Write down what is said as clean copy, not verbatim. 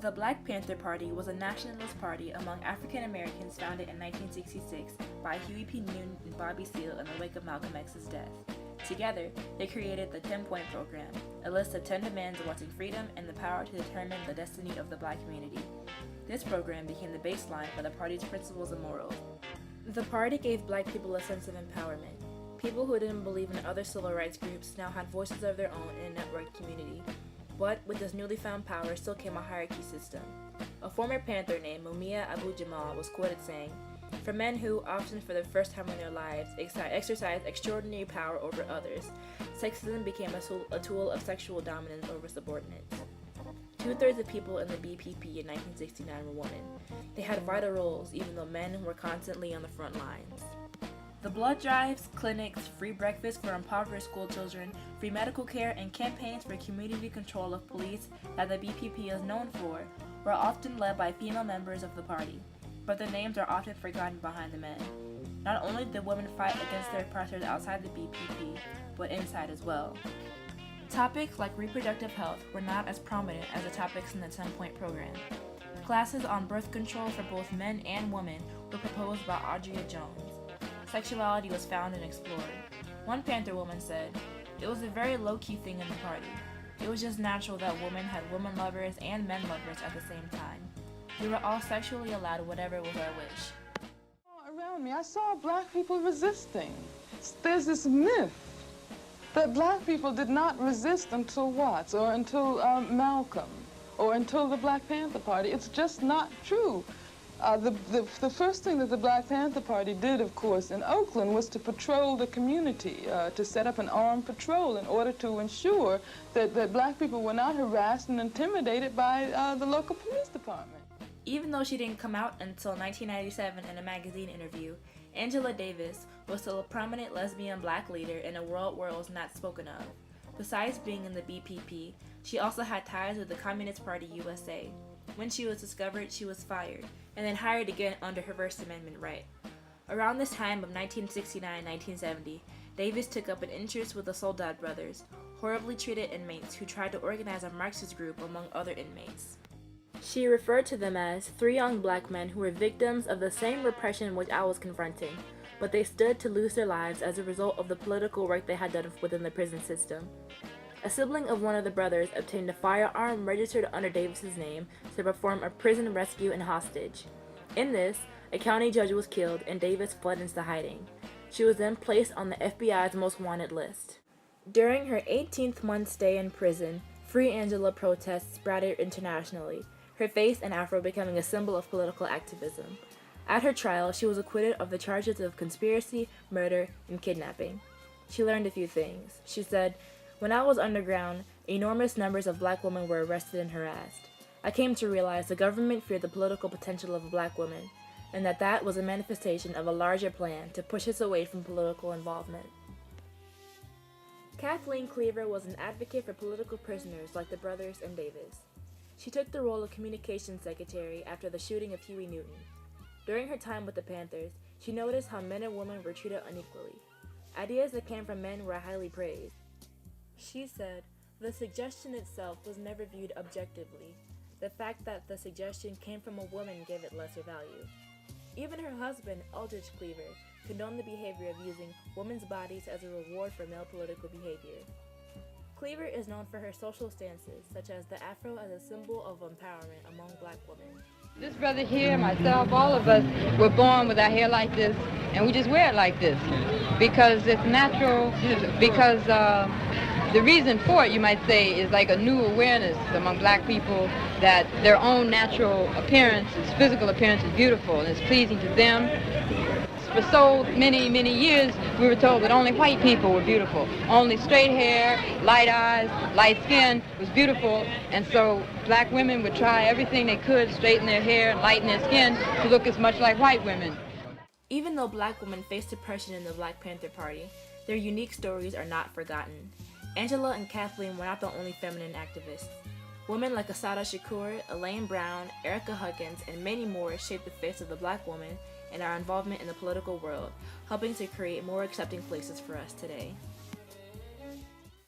The Black Panther Party was a nationalist party among African Americans founded in 1966 by Huey P. Newton and Bobby Seale in the wake of Malcolm X's death. Together, they created the 10-Point Program, a list of 10 demands wanting freedom and the power to determine the destiny of the Black community. This program became the baseline for the party's principles and morals. The party gave Black people a sense of empowerment. People who didn't believe in other civil rights groups now had voices of their own in a networked community. But with this newly found power still came a hierarchy system. A former Panther named Mumia Abu-Jamal was quoted saying, "For men who, often for the first time in their lives, exercise extraordinary power over others, sexism became a tool of sexual dominance over subordinates." Two-thirds of people in the BPP in 1969 were women. They had vital roles, even though men were constantly on the front lines. The blood drives, clinics, free breakfast for impoverished school children, free medical care, and campaigns for community control of police that the BPP is known for were often led by female members of the party, but their names are often forgotten behind the men. Not only did women fight against their oppressors outside the BPP, but inside as well. Topics like reproductive health were not as prominent as the topics in the 10-Point Program. Classes on birth control for both men and women were proposed by Audrey Jones. Sexuality was found and explored. One Panther woman said, "It was a very low-key thing in the party. It was just natural that women had woman lovers and men lovers at the same time. We were all sexually allowed whatever was our wish." Around me, I saw Black people resisting. There's this myth that Black people did not resist until Watts or until Malcolm or until the Black Panther Party. It's just not true. The first thing that the Black Panther Party did, of course, in Oakland was to patrol the community, to set up an armed patrol in order to ensure that Black people were not harassed and intimidated by the local police department. Even though she didn't come out until 1997 in a magazine interview, Angela Davis was still a prominent lesbian Black leader in a world where it was not spoken of. Besides being in the BPP, she also had ties with the Communist Party USA. When she was discovered, she was fired, and then hired again under her First Amendment right. Around this time of 1969-1970, Davis took up an interest with the Soledad brothers, horribly treated inmates who tried to organize a Marxist group among other inmates. She referred to them as 3 young Black men who were victims of the same repression which I was confronting, but they stood to lose their lives as a result of the political work they had done within the prison system. A sibling of one of the brothers obtained a firearm registered under Davis's name to perform a prison rescue and hostage. In this, a county judge was killed and Davis fled into hiding. She was then placed on the FBI's most wanted list. During her 18th month stay in prison, Free Angela protests sprouted internationally, her face and afro becoming a symbol of political activism. At her trial, she was acquitted of the charges of conspiracy, murder, and kidnapping. She learned a few things. She said, "When I was underground, enormous numbers of Black women were arrested and harassed. I came to realize the government feared the political potential of Black women, and that was a manifestation of a larger plan to push us away from political involvement." Kathleen Cleaver was an advocate for political prisoners like the brothers and Davis. She took the role of communications secretary after the shooting of Huey Newton. During her time with the Panthers, she noticed how men and women were treated unequally. Ideas that came from men were highly praised. She said, "The suggestion itself was never viewed objectively. The fact that the suggestion came from a woman gave it lesser value." Even her husband, Aldrich Cleaver, condoned the behavior of using women's bodies as a reward for male political behavior. Cleaver is known for her social stances, such as the afro as a symbol of empowerment among Black women. This brother here, myself, all of us were born with our hair like this, and we just wear it like this because it's natural, because the reason for it, you might say, is like a new awareness among Black people that their own natural appearance, physical appearance is beautiful and it's pleasing to them. For so many, many years, we were told that only white people were beautiful. Only straight hair, light eyes, light skin was beautiful. And so Black women would try everything they could, straighten their hair and lighten their skin to look as much like white women. Even though Black women faced oppression in the Black Panther Party, their unique stories are not forgotten. Angela and Kathleen were not the only feminine activists. Women like Assata Shakur, Elaine Brown, Erica Huggins, and many more shaped the face of the Black woman and our involvement in the political world, helping to create more accepting places for us today.